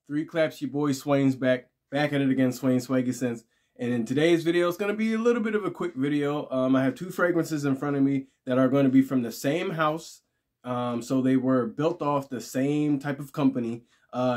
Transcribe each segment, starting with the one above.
Three claps, your boy Swain's back at it again, Swain Swaggy Sense. And in today's video, it's going to be a little bit of a quick video. I have two fragrances in front of me that are going to be from the same house. So they were built off the same type of company,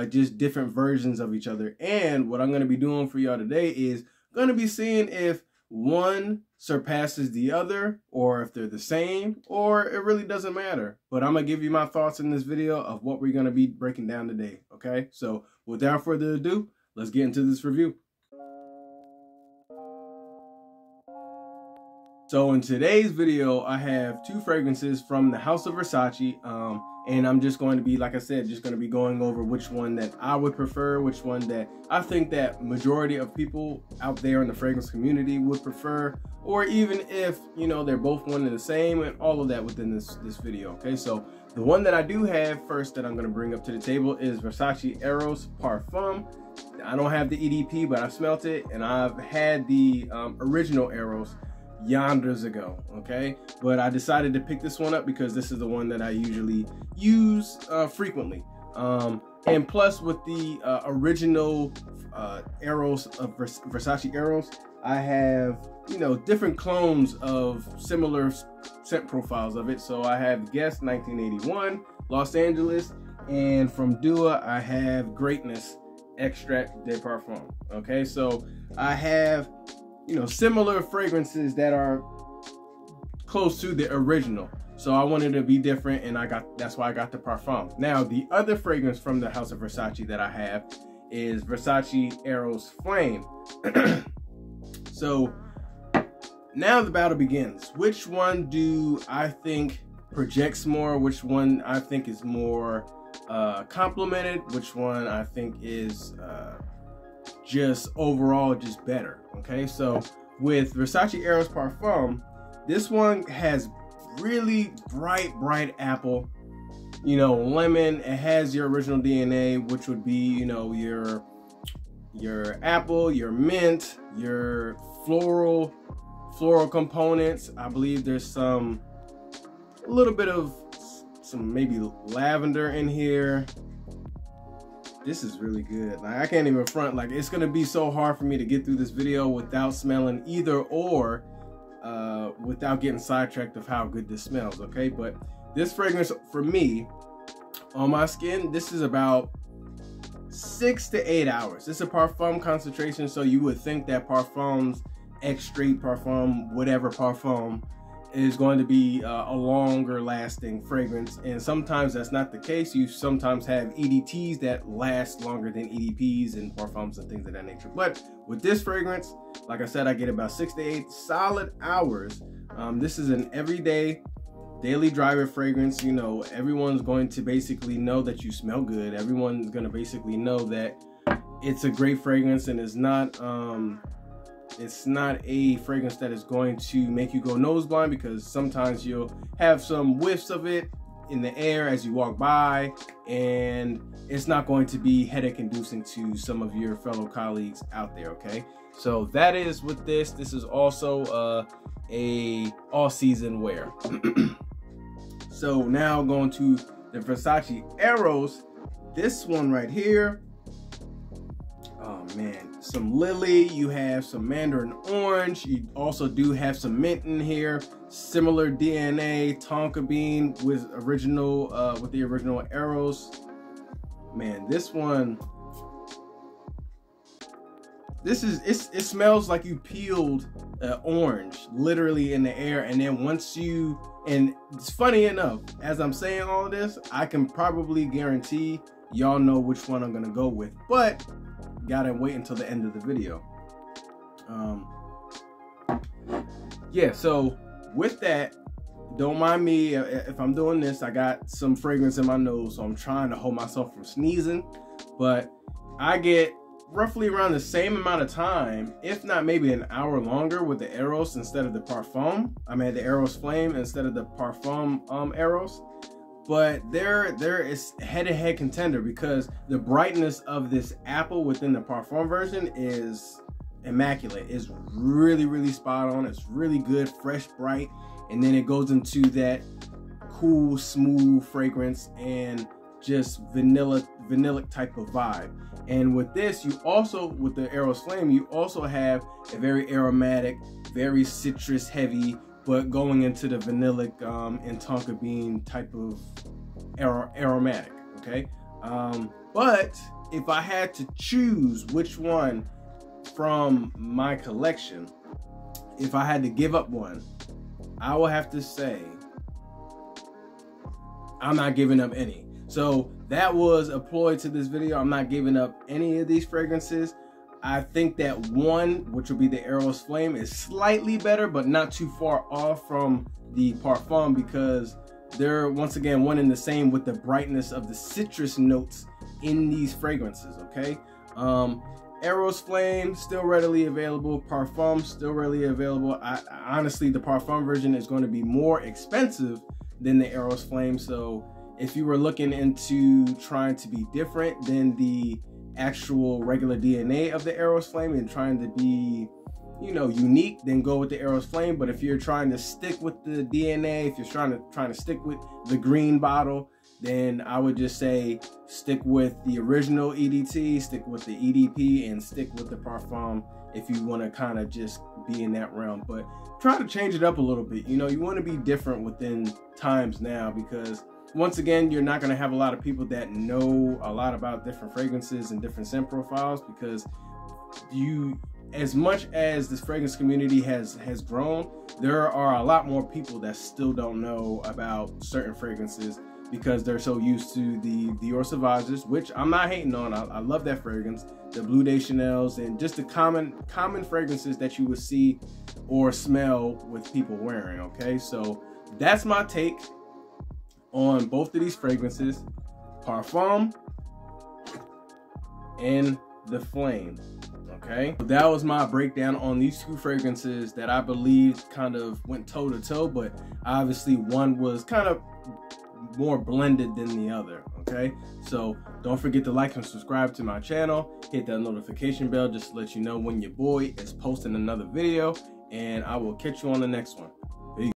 just different versions of each other. And what I'm going to be doing for y'all today is going to be seeing if one surpasses the other, or if they're the same, or it really doesn't matter. But I'm going to give you my thoughts in this video of what we're going to be breaking down today. Okay, so without further ado, let's get into this review. So in today's video, I have two fragrances from the house of Versace, and I'm just going to be, like I said, just going to be going over which one that I would prefer, which one that I think that majority of people out there in the fragrance community would prefer, or even if, you know, they're both one and the same, and all of that within this video. Okay, so the one that I do have first that I'm going to bring up to the table is Versace Eros Parfum. I don't have the EDP, but I've smelt it, and I've had the original Eros yonders ago, okay, but I decided to pick this one up because this is the one that I usually use frequently, and plus with the original Eros of Versace Eros, I have, you know, different clones of similar scent profiles of it. So I have Guess 1981 Los Angeles, and from Dua I have Greatness Extrait de Parfum. Okay, so I have, you know, similar fragrances that are close to the original. So I wanted to be different, and that's why I got the Parfum. Now, the other fragrance from the house of Versace that I have is Versace Eros Flame. So now the battle begins. Which one do I think projects more? Which one I think is more complimented? Which one I think is just overall just better? Okay, so with Versace Eros Parfum, this one has really bright apple, you know, lemon. It has your original DNA, which would be, you know, your apple, your mint, your floral components. I believe there's a little bit of some maybe lavender in here. This is really good. Like, I can't even front. Like, it's gonna be so hard for me to get through this video without smelling either or, without getting sidetracked of how good this smells. Okay, but this fragrance for me on my skin, this is about 6 to 8 hours. It's a parfum concentration, so you would think that parfums, extrait parfum, whatever parfum, is going to be a longer lasting fragrance, and sometimes that's not the case. You sometimes have EDTs that last longer than EDPs and parfums and things of that nature. But with this fragrance, like I said, I get about 6 to 8 solid hours. This is an everyday daily driver fragrance. You know, everyone's going to basically know that you smell good. Everyone's going to basically know that it's a great fragrance, and it's not a fragrance that is going to make you go nose blind, because sometimes you'll have some whiffs of it in the air as you walk by, and it's not going to be headache inducing to some of your fellow colleagues out there. Okay, so that is with this. This is also a all season wear. So now going to the Versace Eros, this one right here. Oh man, some lily, you have some mandarin orange, you also do have some mint in here, similar DNA, tonka bean with the original Eros. Man, this one, it smells like you peeled orange literally in the air, and then and it's funny enough, as I'm saying all of this, I can probably guarantee y'all know which one I'm gonna go with, but gotta wait until the end of the video. Yeah, so with that, don't mind me if I'm doing this. I got some fragrance in my nose, so I'm trying to hold myself from sneezing, but I get roughly around the same amount of time, if not maybe an hour longer, with the Eros instead of the Parfum. I mean the Eros Flame instead of the Parfum Eros. But there is head-to-head contender, because the brightness of this apple within the Parfum version is immaculate. It's really spot on. It's really good, fresh, bright, and then it goes into that cool, smooth fragrance. And just vanilla type of vibe. And with this, you also, with the Eros Flame, you also have a very aromatic, very citrus heavy, but going into the vanillic and tonka bean type of aromatic, okay? But if I had to choose which one from my collection, if I had to give up one, I will have to say I'm not giving up any. So that was a ploy to this video. I'm not giving up any of these fragrances. I think that one, which will be the Eros Flame, is slightly better, but not too far off from the Parfum, because they're, once again, one and the same with the brightness of the citrus notes in these fragrances, okay? Eros Flame, still readily available. Parfum, still readily available. Honestly, the Parfum version is going to be more expensive than the Eros Flame, so if you were looking into trying to be different than the actual regular DNA of the Eros Flame and trying to be, you know, unique, then go with the Eros Flame. But if you're trying to stick with the DNA, if you're trying to stick with the green bottle, then I would just say stick with the original EDT, stick with the EDP, and stick with the Parfum if you want to kind of just be in that realm. But try to change it up a little bit. You know, you want to be different within times now, because once again, you're not going to have a lot of people that know a lot about different fragrances and different scent profiles, because as much as this fragrance community has grown, there are a lot more people that still don't know about certain fragrances, because they're so used to the Dior Sauvages, which I'm not hating on. I love that fragrance, the Bleu de Chanel's, and just the common fragrances that you would see or smell with people wearing, okay? So that's my take on both of these fragrances, Parfum and the Flame, okay? That was my breakdown on these two fragrances that I believe kind of went toe to toe, but obviously one was kind of more blended than the other, okay? So don't forget to like and subscribe to my channel, hit that notification bell just to let you know when your boy is posting another video, and I will catch you on the next one.